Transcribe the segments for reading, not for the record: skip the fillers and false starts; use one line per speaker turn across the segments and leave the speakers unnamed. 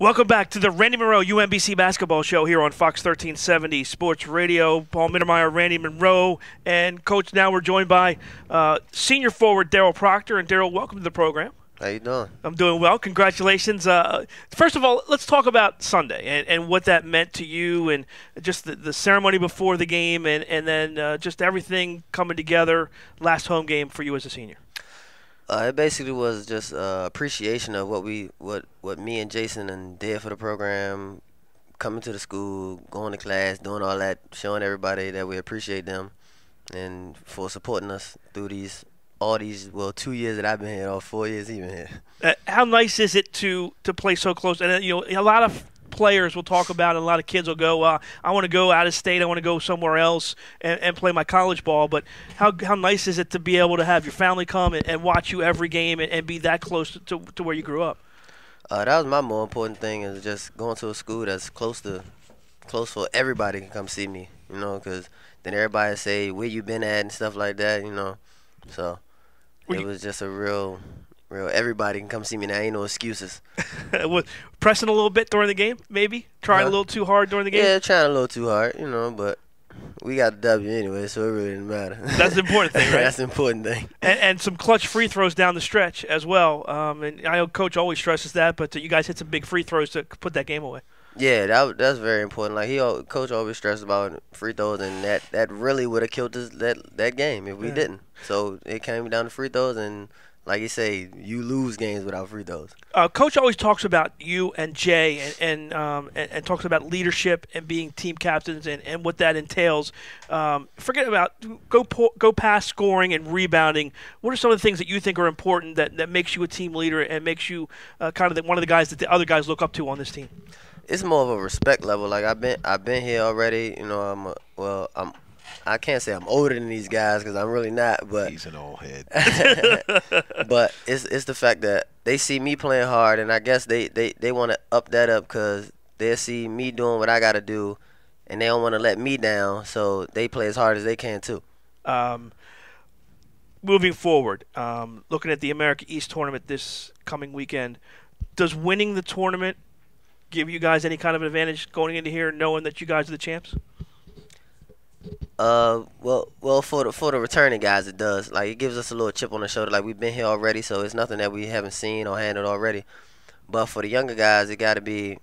Welcome back to the Randy Monroe UMBC basketball show here on Fox 1370 Sports Radio. Paul Mittermeier, Randy Monroe, and Coach. Now we're joined by senior forward Darryl Proctor. And Darryl, welcome to the program.
How you doing?
I'm doing well. Congratulations. First of all, let's talk about Sunday and what that meant to you, and just the ceremony before the game, and then just everything coming together. Last home game for you as a senior.
It basically was just appreciation of what me and Jason did for the program, coming to the school, going to class, doing all that, showing everybody that we appreciate them, and for supporting us through all these 2 years that I've been here, or 4 years even here.
How nice is it to play so close? And a lot of players will talk about, and a lot of kids will go, I want to go out of state, I want to go somewhere else and play my college ball. But how nice is it to be able to have your family come and watch you every game and be that close to where you grew up?
That was my more important thing, is just going to a school that's close for everybody to come see me, because then everybody say where you been at and stuff like that, So it was just a real everybody can come see me now. Ain't no excuses.
Pressing a little bit during the game, maybe? Trying a little too hard during the game?
Yeah, trying a little too hard, but we got the W anyway, so it really didn't matter.
That's the important thing, right?
That's the important thing.
And some clutch free throws down the stretch as well. And I know Coach always stresses that, but you guys hit some big free throws to put that game away.
Yeah, that's very important. Like Coach always stressed about free throws, and that really would have killed that game if we didn't. So it came down to free throws, and like you say, you lose games without free throws. Coach
always talks about you and Jay and talks about leadership and being team captains and what that entails. Forget about go past scoring and rebounding. What are some of the things that you think are important that makes you a team leader and makes you kind of one of the guys that the other guys look up to on this team?
It's more of a respect level. Like I've been here already. I can't say I'm older than these guys because I'm really not. But
he's an old head.
But it's the fact that they see me playing hard, and I guess they want to up that up because they see me doing what I got to do, and they don't want to let me down. So they play as hard as they can too.
Moving forward, looking at the America East tournament this coming weekend, does winning the tournament give you guys any kind of advantage going into here, knowing that you guys are the champs?
Well, for the returning guys, it does. Like, it gives us a little chip on the shoulder. Like, we've been here already, so it's nothing that we haven't seen or handled already. But for the younger guys, it got to be.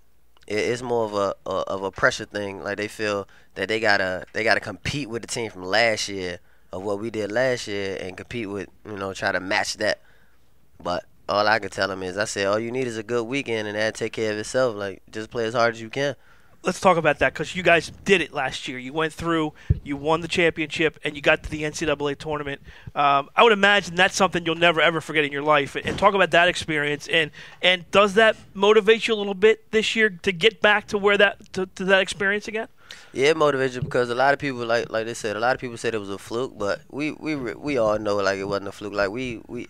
It's more of a pressure thing. Like, they feel that they gotta compete with the team from last year of what we did last year and compete with, try to match that. But all I can tell them is, I said, all you need is a good weekend, and that'll take care of itself. Like, just play as hard as you can.
Let's talk about that, because you guys did it last year. You went through, you won the championship, and you got to the NCAA tournament. I would imagine that's something you'll never, ever forget in your life. And talk about that experience. And does that motivate you a little bit this year to get back to where to that experience again?
Yeah, it motivates you because a lot of people, like they said, a lot of people said it was a fluke, but we all know like it wasn't a fluke. Like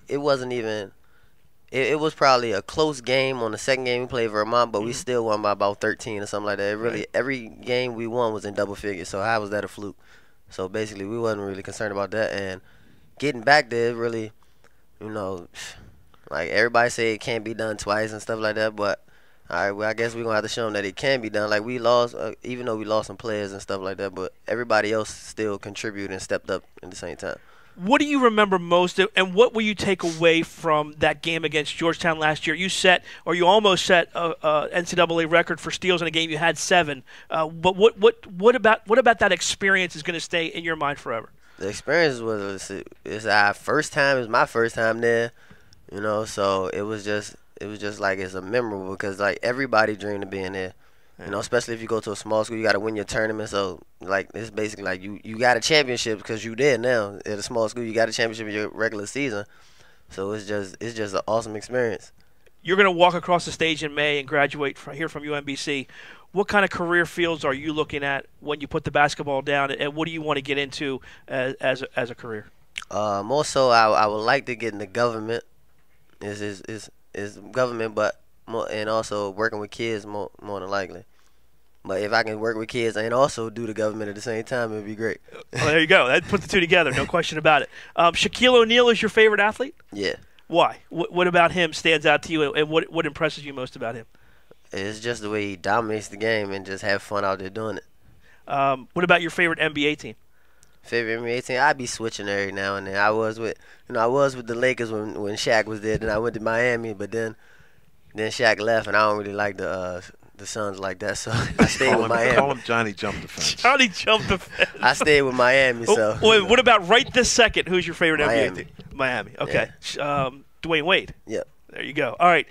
it wasn't even. It was probably a close game on the second game we played Vermont, but we still won by about 13 or something like that. Every game we won was in double figures, so how was that a fluke? So basically, we wasn't really concerned about that. And getting back there, really, like everybody say it can't be done twice and stuff like that. But all right, well, I guess we're gonna have to show them that it can be done. Like we lost, even though we lost some players and stuff like that, but everybody else still contributed and stepped up at the same time.
What do you remember most, and what will you take away from that game against Georgetown last year? You almost set a NCAA record for steals in a game. You had 7. But what about that experience is going to stay in your mind forever?
The experience it's our first time. It was my first time there, So it was just like it's a memorable because like everybody dreamed of being there. Especially if you go to a small school, you got to win your tournament. So, like, it's basically like you got a championship because you there now. At a small school, you got a championship in your regular season. So, it's just an awesome experience.
You're going to walk across the stage in May and graduate here from UMBC. What kind of career fields are you looking at when you put the basketball down, and what do you want to get into as a career?
More so, I would like to get into government. Is government, but more, and also working with kids more than likely. But if I can work with kids and also do the government at the same time, it'd be great.
Well, there you go. That puts the two together, no question about it. Shaquille O'Neal is your favorite athlete?
Yeah.
Why? What about him stands out to you, and what impresses you most about him?
It's just the way he dominates the game and just have fun out there doing it.
What about your favorite NBA team?
Favorite NBA team? I be switching every now and then. I was with the Lakers when Shaq was there. Then I went to Miami, but then Shaq left, and I don't really like the Suns like that, so I stayed with Miami.
Call him Johnny Jump the Fence.
Johnny jumped the fence.
I stayed with Miami, so.
Wait, what about right this second? Who's your favorite NBA
Miami.
team? Miami. Okay. Dwayne Wade.
Yep.
There you go. All right.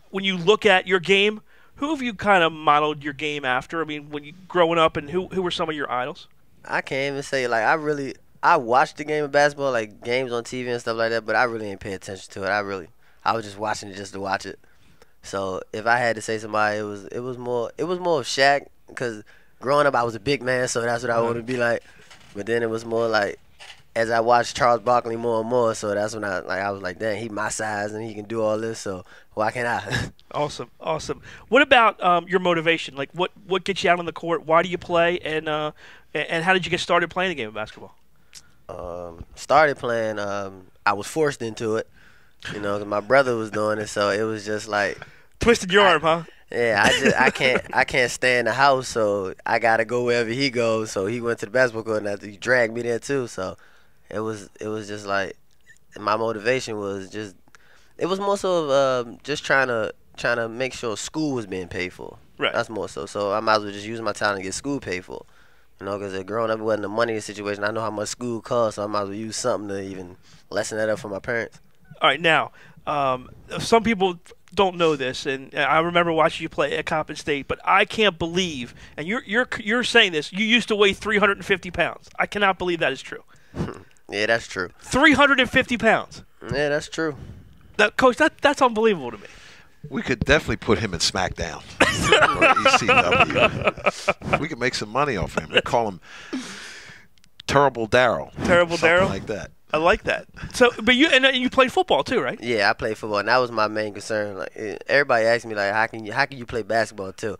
When you look at your game, who have you kind of modeled your game after? I mean, when you growing up, and who were some of your idols?
I can't even say, like, I watched the game of basketball, like games on TV and stuff like that, but I really ain't pay attention to it. I was just watching it just to watch it. So if I had to say somebody, it was more of Shaq, because growing up I was a big man, so that's what I wanted to be like. But then it was more like, as I watched Charles Barkley more and more, so that's when I was like, dang, he my size and he can do all this, so why can't I?
Awesome. What about your motivation? Like, what gets you out on the court? Why do you play? And how did you get started playing the game of basketball?
Started playing. I was forced into it, 'cause my brother was doing it, so it was just like
Twisted your arm, huh?
Yeah, I can't stay in the house, so I gotta go wherever he goes. So he went to the basketball court, and he dragged me there too. So it was just like, my motivation was just, it was more so of just trying to make sure school was being paid for.
Right.
That's more so. So I might as well just use my time to get school paid for. Because growing up, it wasn't a money situation. I know how much school costs, so I might as well use something to even lessen that up for my parents.
All right, now, some people don't know this, and I remember watching you play at Coppin State, but I can't believe, and you're saying this, you used to weigh 350 pounds. I cannot believe that is true.
Yeah, that's true.
350 pounds.
Yeah, that's true.
That, Coach, that's unbelievable to me.
We could definitely put him in SmackDown or ECW. We could make some money off him. We call him Terrible Darryl.
Terrible Darryl?
Like that.
I like that. So, but you played football too, right?
Yeah, I played football, and that was my main concern. Like, everybody asked me, like, how can you play basketball too?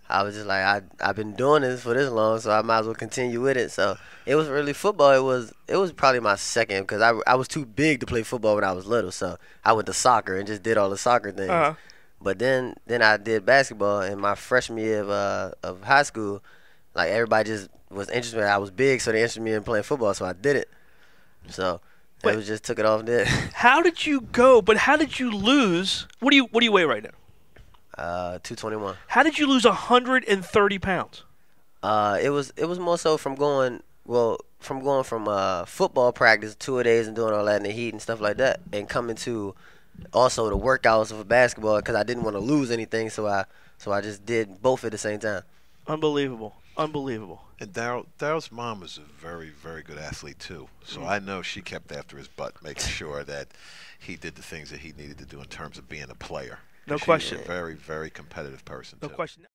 I was just like, I've been doing this for this long, so I might as well continue with it. So it was really football. It was probably my second, because I was too big to play football when I was little, so I went to soccer and just did all the soccer things.
Uh-huh.
But then I did basketball in my freshman year of high school. Like, everybody just was interested. I was big, so they interested me in playing football, so I did it. So it was just took it off there.
How did you go? But how did you lose? What do you weigh right now?
221.
How did you lose 130 pounds?
It was more so from going from football practice 2 days and doing all that in the heat and stuff like that, and coming to also the workouts of basketball, because I didn't want to lose anything, so I just did both at the same time.
Unbelievable.
And Darryl's mom was a very, very good athlete too. So I know she kept after his butt, making sure that he did the things that he needed to do in terms of being a player.
No
She
question.
was a very, very competitive person
No
too.
question.